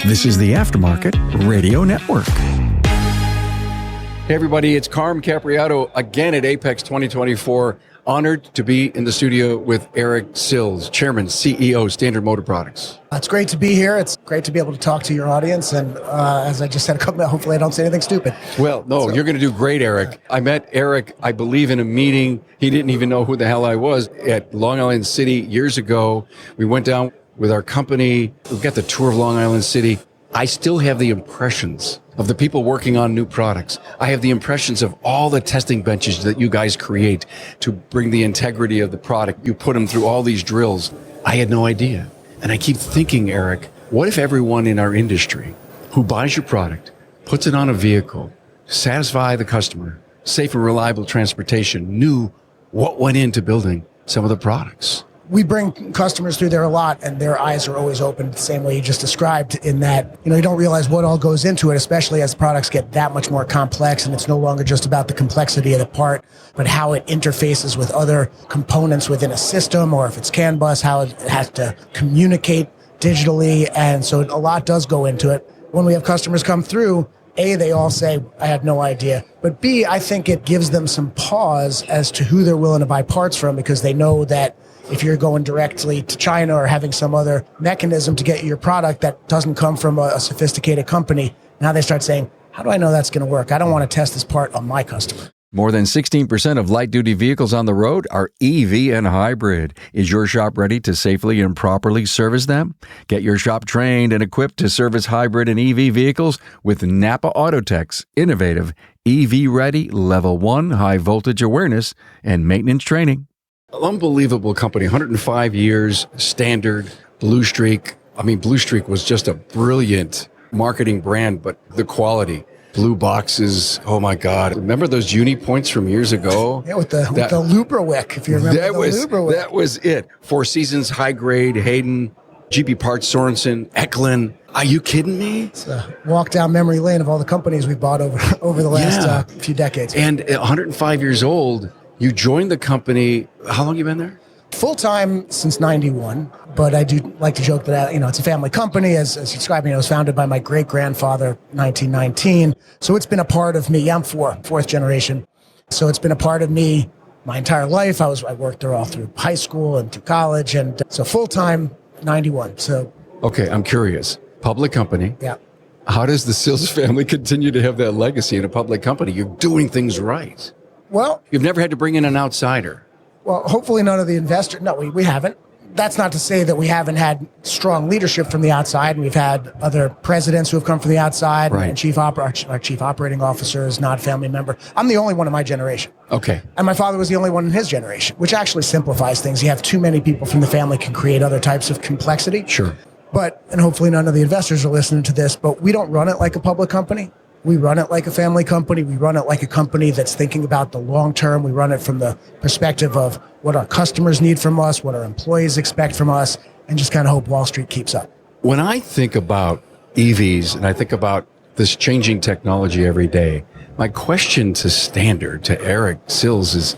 This is the Aftermarket Radio Network. Hey everybody, it's Carm Capriato again at Apex 2024. Honored to be in the studio with Eric Sills, Chairman, CEO, Standard Motor Products. It's great to be here. It's great to be able to talk to your audience. And as I just said, hopefully I don't say anything stupid. Well, no, you're going to do great, Eric. I met Eric, I believe, in a meeting. He didn't even know who the hell I was at Long Island City years ago. We went down with our company. We got the tour of Long Island City. I still have the impressions of the people working on new products. I have the impressions of all the testing benches that you guys create to bring the integrity of the product. You put them through all these drills. I had no idea. And I keep thinking, Eric, what if everyone in our industry who buys your product, puts it on a vehicle, satisfy the customer, safe and reliable transportation, knew what went into building some of the products? We bring customers through there a lot, and their eyes are always open the same way you just described, in that, you don't realize what all goes into it, especially as products get that much more complex, and it's no longer just about the complexity of the part, but how it interfaces with other components within a system, or if it's CAN bus, how it has to communicate digitally. And so a lot does go into it. When we have customers come through, A, they all say, I had no idea. But B, I think it gives them some pause as to who they're willing to buy parts from, because they know that if you're going directly to China or having some other mechanism to get your product that doesn't come from a sophisticated company, now they start saying, how do I know that's going to work? I don't want to test this part on my customer. More than 16% of light-duty vehicles on the road are EV and hybrid. Is your shop ready to safely and properly service them? Get your shop trained and equipped to service hybrid and EV vehicles with NAPA Autotech's innovative EV-ready Level 1 high-voltage awareness and maintenance training. Unbelievable company, 105 years, Standard, Blue Streak. I mean, Blue Streak was just a brilliant marketing brand, but the quality. Blue boxes, oh my God. Remember those uni points from years ago? Yeah, with the Lubrawick, if you remember Lubrawick. That was it. Four Seasons, High Grade, Hayden, GP Parts, Sorensen, Eklund. Are you kidding me? It's a walk down memory lane of all the companies we've bought over the last few decades. And at 105 years old, you joined the company. How long have you been there? Full-time since 91, but I do like to joke that, it's a family company. As you described, it was founded by my great-grandfather, 1919. So it's been a part of me. I'm fourth generation. So it's been a part of me my entire life. I worked there all through high school and through college. And so full-time, 91. So. Okay, I'm curious. Public company. Yeah. How does the Sills family continue to have that legacy in a public company? You're doing things right. Well, you've never had to bring in an outsider. Well, hopefully none of the investors. No, we haven't. That's not to say that we haven't had strong leadership from the outside. We've had other presidents who have come from the outside. Right. And our chief operating officer is not a family member. I'm the only one in my generation. Okay. And my father was the only one in his generation, which actually simplifies things. You have too many people from the family can create other types of complexity. Sure. And hopefully none of the investors are listening to this, but we don't run it like a public company. We run it like a family company. We run it like a company that's thinking about the long term. We run it from the perspective of what our customers need from us, what our employees expect from us, and just kind of hope Wall Street keeps up. When I think about EVs and I think about this changing technology every day, my question to Standard, to Eric Sills, is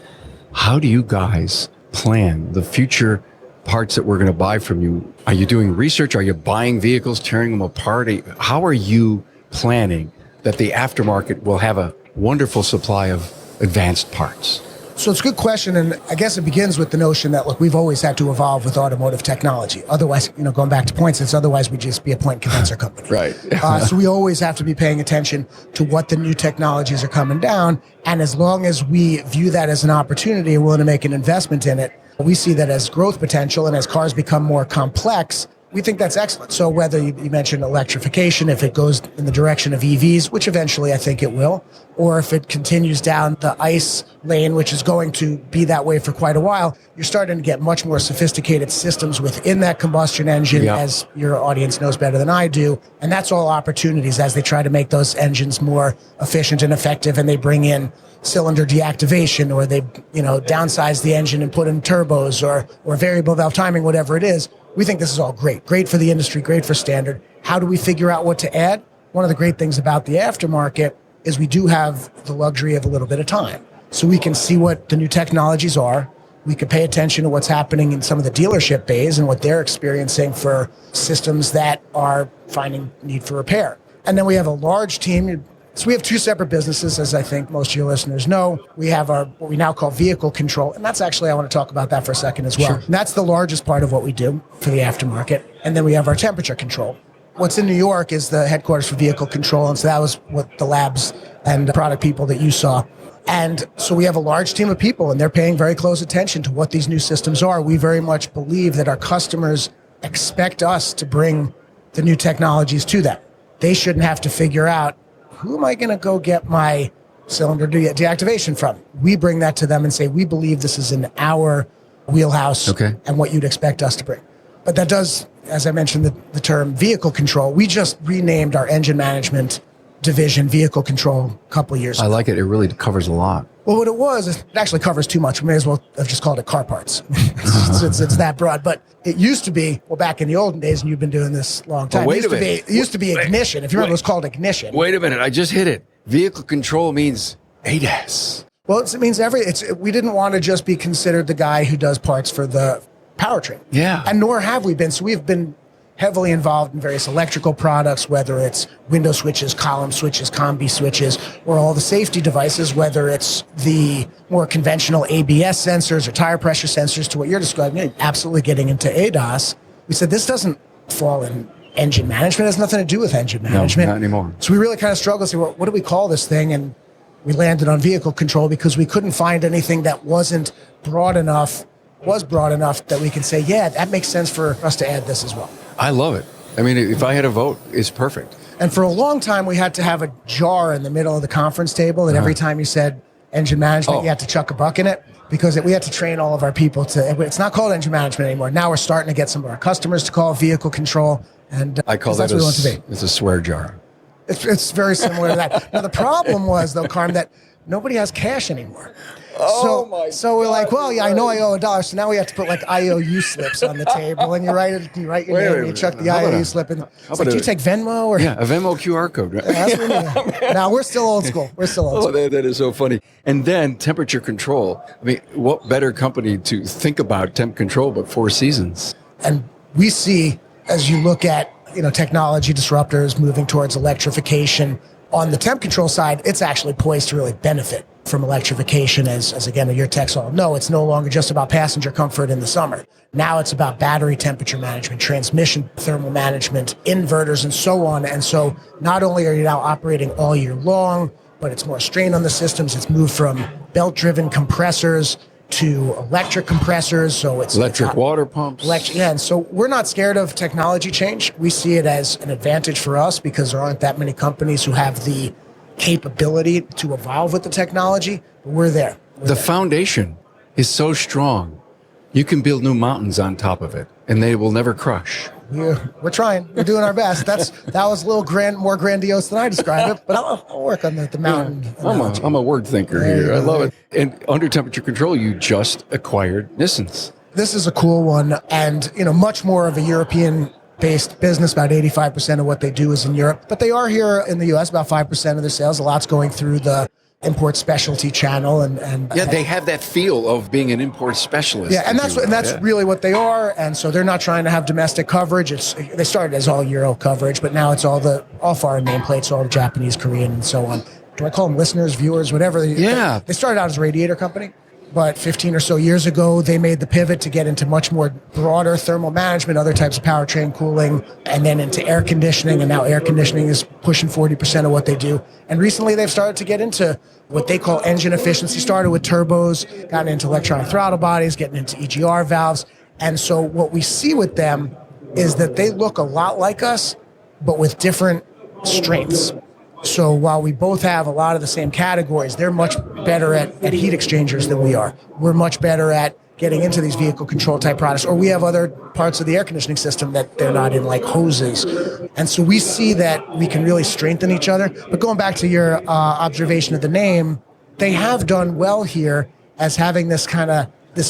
how do you guys plan the future parts that we're going to buy from you? Are you doing research? Are you buying vehicles, tearing them apart? How are you planning that the aftermarket will have a wonderful supply of advanced parts? So it's a good question, and I guess it begins with the notion that, look, we've always had to evolve with automotive technology. Otherwise, going back to points, otherwise we'd just be a point condenser company. Right. So we always have to be paying attention to what the new technologies are coming down, and as long as we view that as an opportunity and willing to make an investment in it, we see that as growth potential, and as cars become more complex, we think that's excellent. So whether you mentioned electrification, if it goes in the direction of EVs, which eventually I think it will, or if it continues down the ICE lane, which is going to be that way for quite a while, you're starting to get much more sophisticated systems within that combustion engine, as your audience knows better than I do. And that's all opportunities as they try to make those engines more efficient and effective, and they bring in cylinder deactivation, or they downsize the engine and put in turbos or variable valve timing, whatever it is. We think this is all great for the industry, great for Standard. How do we figure out what to add? One of the great things about the aftermarket is we do have the luxury of a little bit of time. So we can see what the new technologies are. We could pay attention to what's happening in some of the dealership bays and what they're experiencing for systems that are finding need for repair. And then we have a large team. So we have two separate businesses, as I think most of your listeners know. We have what we now call vehicle control. And that's actually, I want to talk about that for a second as well. Sure. And that's the largest part of what we do for the aftermarket. And then we have our temperature control. What's in New York is the headquarters for vehicle control. And so that was what the labs and the product people that you saw. And so we have a large team of people, and they're paying very close attention to what these new systems are. We very much believe that our customers expect us to bring the new technologies to them. They shouldn't have to figure out, who am I going to go get my cylinder deactivation from? We bring that to them and say, we believe this is in our wheelhouse and what you'd expect us to bring. But that does, as I mentioned, the term vehicle control. We just renamed our engine management division vehicle control a couple of years ago. I like it. It really covers a lot. Well, what it was, it actually covers too much. We may as well have just called it car parts. it's that broad. But it used to be, well, back in the olden days, and you've been doing this a long time. It used to be ignition. If you remember, it was called ignition. Wait a minute. I just hit it. Vehicle control means ADAS. Well, it means we didn't want to just be considered the guy who does parts for the powertrain. Yeah. And nor have we been. So we've been heavily involved in various electrical products, whether it's window switches, column switches, combi switches, or all the safety devices, whether it's the more conventional ABS sensors or tire pressure sensors to what you're describing, absolutely getting into ADAS. We said this doesn't fall in engine management. It has nothing to do with engine management. No, not anymore. So we really kind of struggled to say, well, what do we call this thing? And we landed on vehicle control because we couldn't find anything that was broad enough that we can say, yeah, that makes sense for us to add this as well. I love it. I mean, if I had a vote, it's perfect. And for a long time, we had to have a jar in the middle of the conference table that every time you said engine management, you had to chuck a buck in it because we had to train all of our people it's not called engine management anymore. Now we're starting to get some of our customers to call it vehicle control. And I call that it's a swear jar. It's very similar to that. Now, the problem was, though, Carm, that nobody has cash anymore. So we're like, well, yeah, I know I owe $1. So now we have to put like IOU slips on the table, and you write your name, and you chuck the IOU slip in. It's like, do you take Venmo or? Yeah, a Venmo QR code. Right? That's what Now we're still old school. That is so funny. And then temperature control. I mean, what better company to think about temp control but Four Seasons? And we see, as you look at technology disruptors moving towards electrification, on the temp control side, it's actually poised to really benefit from electrification as again, your techs all know, it's no longer just about passenger comfort in the summer. Now it's about battery temperature management, transmission thermal management, inverters, and so on. And so not only are you now operating all year long, but it's more strain on the systems. It's moved from belt-driven compressors to electric compressors. So it's electric water pumps. And so we're not scared of technology change. We see it as an advantage for us because there aren't that many companies who have the capability to evolve with the technology. But we're there. The foundation is so strong. You can build new mountains on top of it, and they will never crush. We're trying. We're doing our best. That was a little more grandiose than I described it, but I'll work on the mountain. I'm a word thinker here. I love it. And under temperature control, you just acquired Nissens. This is a cool one, and much more of a European-based business. About 85% of what they do is in Europe, but they are here in the U.S. About 5% of their sales. A lot's going through the import specialty channel, and they have that feel of being an import specialist. Yeah, and that's really what they are. And so they're not trying to have domestic coverage. They started as all Euro coverage, but now it's all foreign nameplates, all the Japanese, Korean, and so on. Do I call them listeners, viewers, whatever? Yeah. They started out as a radiator company, but 15 or so years ago, they made the pivot to get into much more broader thermal management, other types of powertrain cooling, and then into air conditioning. And now air conditioning is pushing 40% of what they do. And recently, they've started to get into what they call engine efficiency. Started with turbos, gotten into electronic throttle bodies, getting into EGR valves. And so what we see with them is that they look a lot like us, but with different strengths. So while we both have a lot of the same categories, they're much better at heat exchangers than we are. We're much better at getting into these vehicle control type products, or we have other parts of the air conditioning system that they're not in, like hoses. And so we see that we can really strengthen each other. But going back to your observation of the name, they have done well here as having this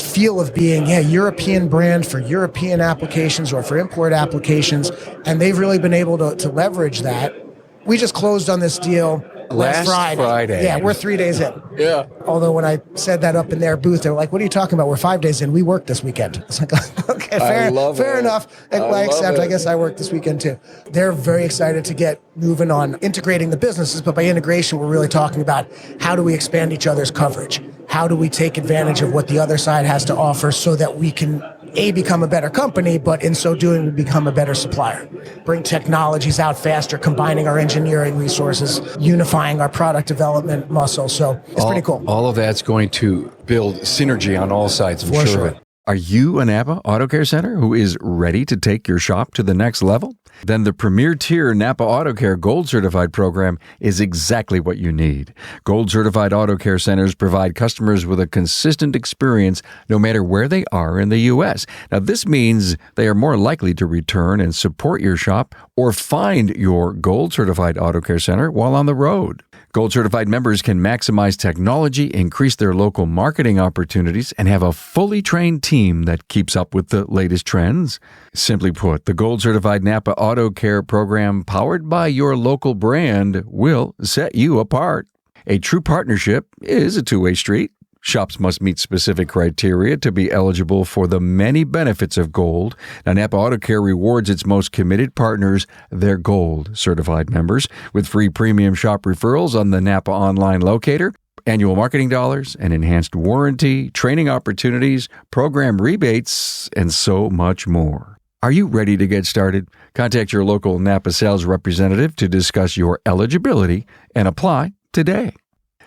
feel of being European brand for European applications or for import applications. And they've really been able to leverage that. We just closed on this deal Last Friday. Yeah, we're 3 days in. Yeah. Although when I said that up in their booth, they were like, "What are you talking about? We're 5 days in. We work this weekend." It's like, okay, fair enough. I accept. I guess I work this weekend too. They're very excited to get moving on integrating the businesses, but by integration, we're really talking about how do we expand each other's coverage? How do we take advantage of what the other side has to offer so that we can become a better company, but in so doing, we become a better supplier. Bring technologies out faster, combining our engineering resources, unifying our product development muscle. So it's pretty cool. All of that's going to build synergy on all sides, I'm sure of it. Are you a NAPA Auto Care Center who is ready to take your shop to the next level? Then the premier tier NAPA Auto Care Gold Certified program is exactly what you need. Gold Certified Auto Care Centers provide customers with a consistent experience no matter where they are in the U.S. Now, this means they are more likely to return and support your shop or find your Gold Certified Auto Care Center while on the road. Gold Certified members can maximize technology, increase their local marketing opportunities, and have a fully trained team that keeps up with the latest trends. Simply put, the Gold Certified NAPA Auto Care program, powered by your local brand, will set you apart. A true partnership is a two-way street. Shops must meet specific criteria to be eligible for the many benefits of Gold. Now, NAPA Auto Care rewards its most committed partners, their Gold certified members, with free premium shop referrals on the NAPA online locator, annual marketing dollars, and enhanced warranty, training opportunities, program rebates, and so much more. Are you ready to get started? Contact your local NAPA sales representative to discuss your eligibility and apply today.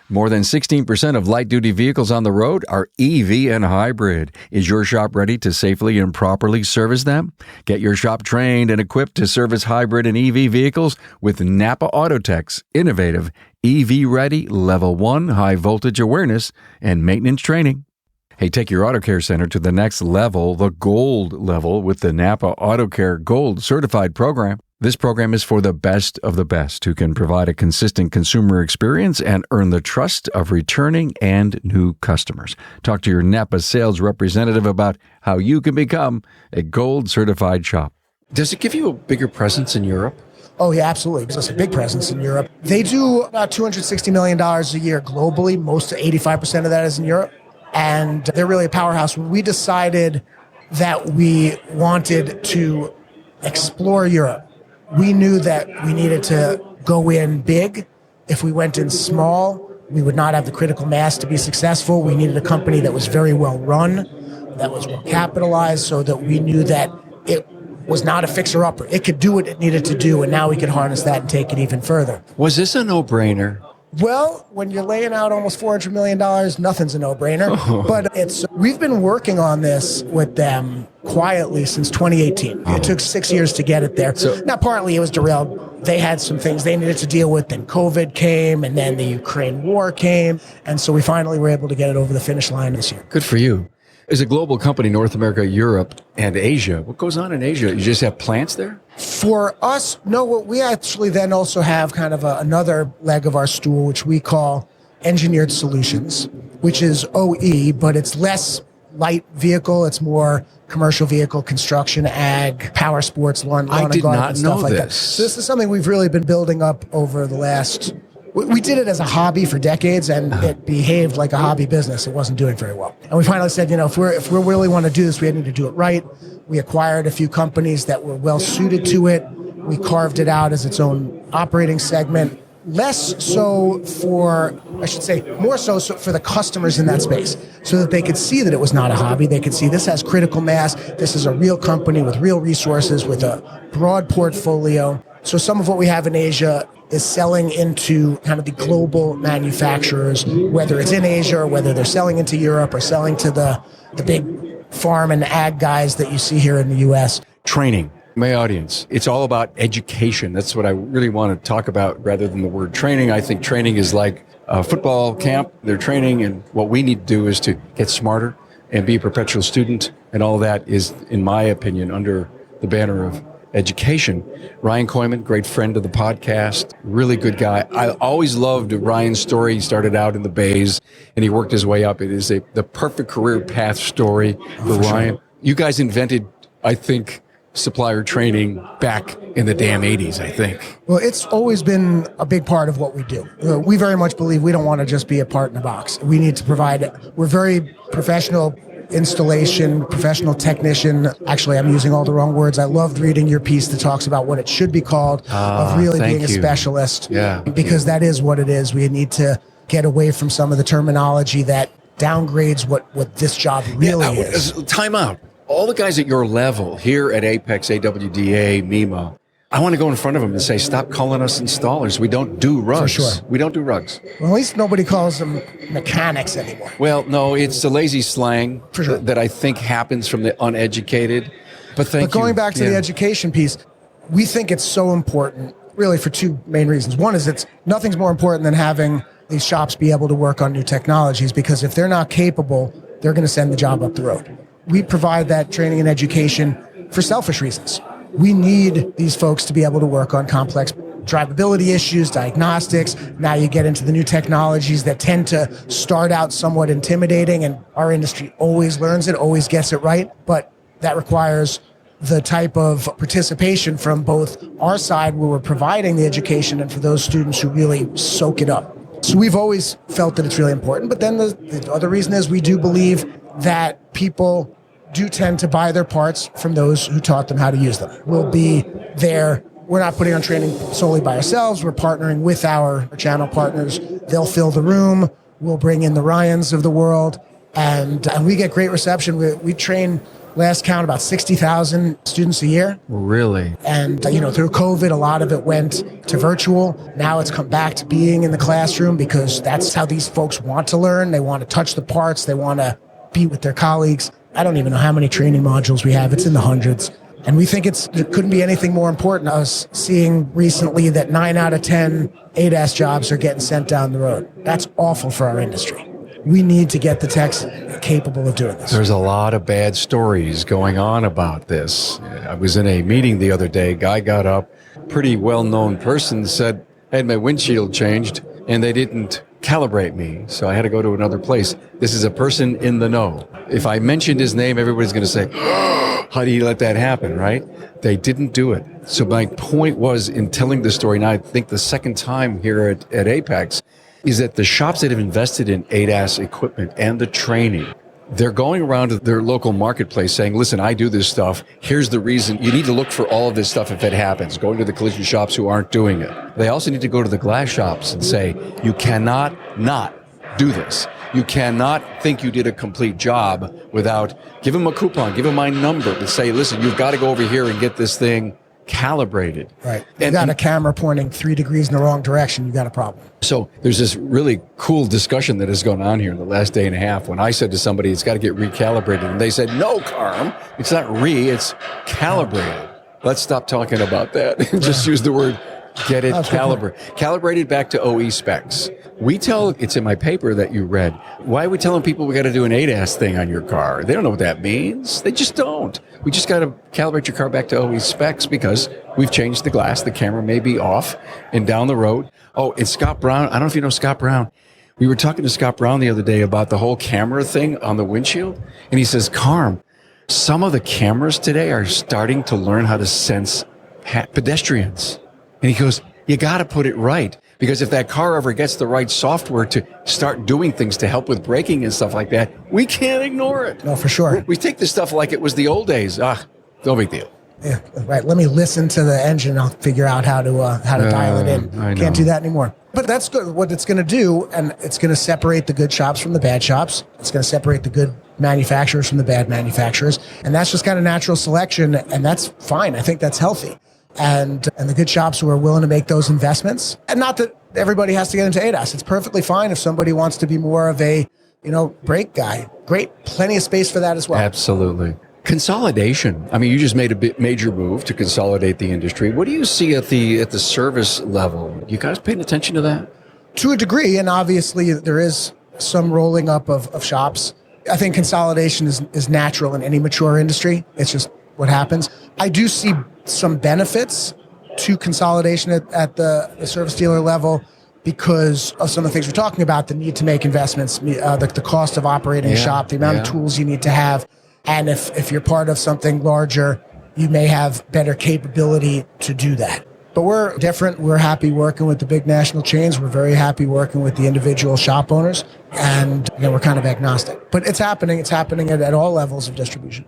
More than 16% of light-duty vehicles on the road are EV and hybrid. Is your shop ready to safely and properly service them? Get your shop trained and equipped to service hybrid and EV vehicles with NAPA Autotech's innovative EV-ready Level 1 high-voltage awareness and maintenance training. Hey, take your Auto Care Center to the next level, the gold level, with the NAPA Auto Care Gold Certified program. This program is for the best of the best who can provide a consistent consumer experience and earn the trust of returning and new customers. Talk to your NAPA sales representative about how you can become a Gold Certified shop. Does it give you a bigger presence in Europe? Oh, yeah, absolutely. There's a big presence in Europe. They do about $260 million a year globally. Most 85% of that is in Europe. And they're really a powerhouse. When we decided that we wanted to explore Europe, we knew that we needed to go in big. If we went in small, we would not have the critical mass to be successful. We needed a company that was very well run, that was well capitalized, so that we knew that it was not a fixer-upper. It could do what it needed to do, and now we could harness that and take it even further. Was this a no-brainer? Well, when you're laying out almost $400 million, nothing's a no-brainer. But we've been working on this with them quietly since 2018. It took 6 years to get it there. Now, partly it was derailed. They had some things they needed to deal with. Then COVID came, and then the Ukraine war came. And so we finally were able to get it over the finish line this year. Good for you. As a global company, North America, Europe, and Asia, what goes on in Asia? You just have plants there? For us, no, we actually then also have kind of another leg of our stool, which we call Engineered Solutions, which is OE, but it's less light vehicle. It's more commercial vehicle, construction, ag, power sports, lawn and garden, stuff like that. So this is something we've really been building up over the last... We did it as a hobby for decades, and it behaved like a hobby business. It wasn't doing very well. And we finally said, if we really want to do this, we need to do it right. We acquired a few companies that were well suited to it. We carved it out as its own operating segment. Less so more so for the customers in that space, so that they could see that it was not a hobby. They could see this has critical mass. This is a real company with real resources, with a broad portfolio. So some of what we have in Asia is selling into kind of the global manufacturers, whether it's in Asia or whether they're selling into Europe or selling to the big farm and ag guys that you see here in the U.S. Training. My audience, it's all about education. That's what I really want to talk about rather than the word training. I think training is like a football camp. They're training, and what we need to do is to get smarter and be a perpetual student, and all that is, in my opinion, under the banner of education. Ryan Koyman, great friend of the podcast, really good guy. I always loved Ryan's story. He started out in the Bays and he worked his way up. It is the perfect career path story for Ryan. Sure. You guys invented, I think, supplier training back in the damn 80s, I think. Well, it's always been a big part of what we do. We very much believe we don't want to just be a part in a box. We need to provide it. We're very professional installation, professional technician. Actually, I'm using all the wrong words. I loved reading your piece that talks about what it should be called, of really being a specialist. Yeah. Because that is what it is. We need to get away from some of the terminology that downgrades what this job really is. Time out. All the guys at your level here at Apex, AWDA, MEMA, I want to go in front of them and say, stop calling us installers. We don't do rugs. For sure. We don't do rugs. Well, at least nobody calls them mechanics anymore. Well, no, it's the lazy slang For sure. that I think happens from the uneducated. But going back to the education piece, we think it's so important, really, for two main reasons. One is nothing's more important than having these shops be able to work on new technologies, because if they're not capable, they're going to send the job up the road. We provide that training and education for selfish reasons. We need these folks to be able to work on complex drivability issues, diagnostics. Now you get into the new technologies that tend to start out somewhat intimidating, and our industry always learns it, always gets it right. But that requires the type of participation from both our side, where we're providing the education, and for those students who really soak it up. So we've always felt that it's really important. But then the other reason is we do believe that people do tend to buy their parts from those who taught them how to use them. We'll be there. We're not putting on training solely by ourselves. We're partnering with our channel partners. They'll fill the room. We'll bring in the Ryans of the world. And we get great reception. We train, last count, about 60,000 students a year. Really? And, through COVID, a lot of it went to virtual. Now it's come back to being in the classroom, because that's how these folks want to learn. They want to touch the parts. They want to be with their colleagues. I don't even know how many training modules we have. It's in the hundreds. And we think it couldn't be anything more important. I was seeing recently that 9 out of 10 ADAS jobs are getting sent down the road. That's awful for our industry. We need to get the techs capable of doing this. There's a lot of bad stories going on about this. I was in a meeting the other day. Guy got up, pretty well-known person, said, I had my windshield changed, and they didn't calibrate me, so I had to go to another place. This is a person in the know. If I mentioned his name, everybody's going to say, how do you let that happen, right? They didn't do it. So my point was, in telling the story, and I think the second time here at Apex, is that the shops that have invested in ADAS equipment and the training, they're going around to their local marketplace saying, listen, I do this stuff. Here's the reason. You need to look for all of this stuff if it happens. Going to the collision shops who aren't doing it. They also need to go to the glass shops and say, you cannot not do this. You cannot think you did a complete job without, give them a coupon, give them my number to say, listen, you've got to go over here and get this thing calibrated. Right. You got a camera pointing 3 degrees in the wrong direction, you got a problem. So there's this really cool discussion that has gone on here in the last day and a half when I said to somebody, it's got to get recalibrated. And they said, no, Carm, it's not it's calibrated. Let's stop talking about that and just use the word get it calibrated. Calibrated back to OE specs. We tell, it's in my paper that you read, why are we telling people we got to do an ADAS thing on your car? They don't know what that means. They just don't. We just got to calibrate your car back to OE specs because we've changed the glass. The camera may be off and down the road. Oh, it's Scott Brown. I don't know if you know Scott Brown. We were talking to Scott Brown the other day about the whole camera thing on the windshield. And he says, Carm, some of the cameras today are starting to learn how to sense pedestrians. And he goes, you got to put it right. Because if that car ever gets the right software to start doing things to help with braking and stuff like that, we can't ignore it. No, for sure. We take this stuff like it was the old days. No big deal. Yeah, right. Let me listen to the engine. I'll figure out how to dial it in. Can't do that anymore. But that's good. What it's going to do, and it's going to separate the good shops from the bad shops. It's going to separate the good manufacturers from the bad manufacturers. And that's just kind of natural selection, and that's fine. I think that's healthy. And the good shops who are willing to make those investments. And not that everybody has to get into ADAS. It's perfectly fine if somebody wants to be more of a, brake guy. Great. Plenty of space for that as well. Absolutely. Consolidation. I mean, you just made a major move to consolidate the industry. What do you see at the service level? You guys paying attention to that? To a degree, and obviously there is some rolling up of shops. I think consolidation is natural in any mature industry. It's just what happens. I do see some benefits to consolidation at the service dealer level because of some of the things we're talking about, the need to make investments, the cost of operating a shop, the amount of tools you need to have. And if you're part of something larger, you may have better capability to do that. But we're different. We're happy working with the big national chains. We're very happy working with the individual shop owners. And we're kind of agnostic. But it's happening. It's happening at all levels of distribution.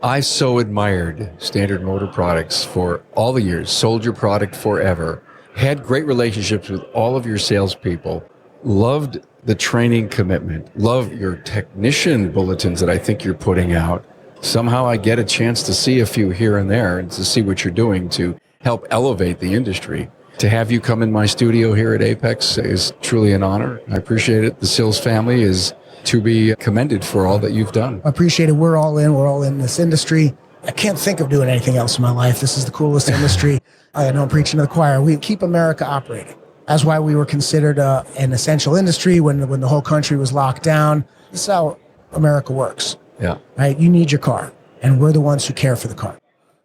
I so admired Standard Motor Products for all the years, sold your product forever, had great relationships with all of your salespeople, loved the training commitment, love your technician bulletins that I think you're putting out. Somehow I get a chance to see a few here and there and to see what you're doing to help elevate the industry. To have you come in my studio here at Apex is truly an honor. I appreciate it. The Sills family is to be commended for all that you've done. I appreciate it. We're all in this industry. I can't think of doing anything else in my life. This is the coolest industry. I know I'm preaching to the choir. We keep America operating. That's why we were considered an essential industry when the whole country was locked down. This is how America works. Yeah. Right? You need your car, and we're the ones who care for the car.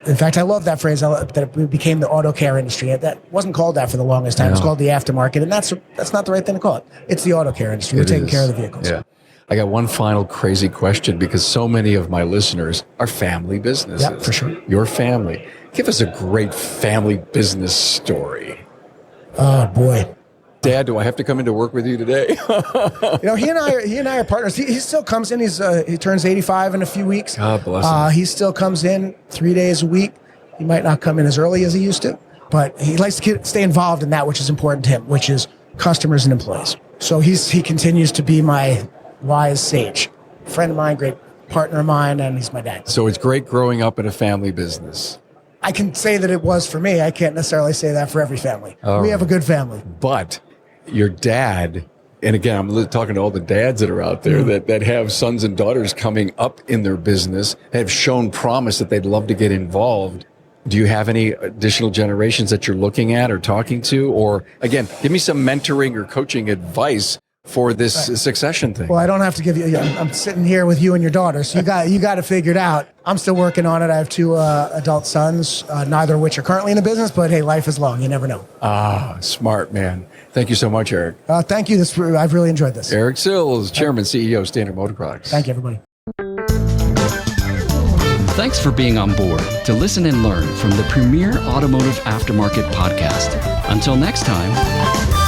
In fact, I love that phrase that it became the auto care industry. That wasn't called that for the longest time. It was called the aftermarket, and that's not the right thing to call it. It's the auto care industry. We're taking care of the vehicles. Yeah. I got one final crazy question because so many of my listeners are family businesses. Yeah, for sure. Your family. Give us a great family business story. Oh, boy. Dad, do I have to come into work with you today? He and I are partners. He still comes in. He turns 85 in a few weeks. God bless him. He still comes in 3 days a week. He might not come in as early as he used to, but he likes to stay involved in that which is important to him, which is customers and employees. So he continues to be my wise sage, friend of mine, great partner of mine, and he's my dad. So it's great growing up in a family business. I can say that it was for me. I can't necessarily say that for every family. We have a good family. But your dad, and again, I'm talking to all the dads that are out there that have sons and daughters coming up in their business, have shown promise that they'd love to get involved. Do you have any additional generations that you're looking at or talking to? Or again, give me some mentoring or coaching advice for this succession thing. Well, I don't have to give you. I'm sitting here with you and your daughter, so you got to figure it out. I'm still working on it. I have 2 adult sons, neither of which are currently in the business. But hey, life is long. You never know. Smart man. Thank you so much, Eric. Thank you. I've really enjoyed this. Eric Sills, Chairman, CEO, Standard Motor Products. Thank you, everybody. Thanks for being on board to listen and learn from the premier automotive aftermarket podcast. Until next time.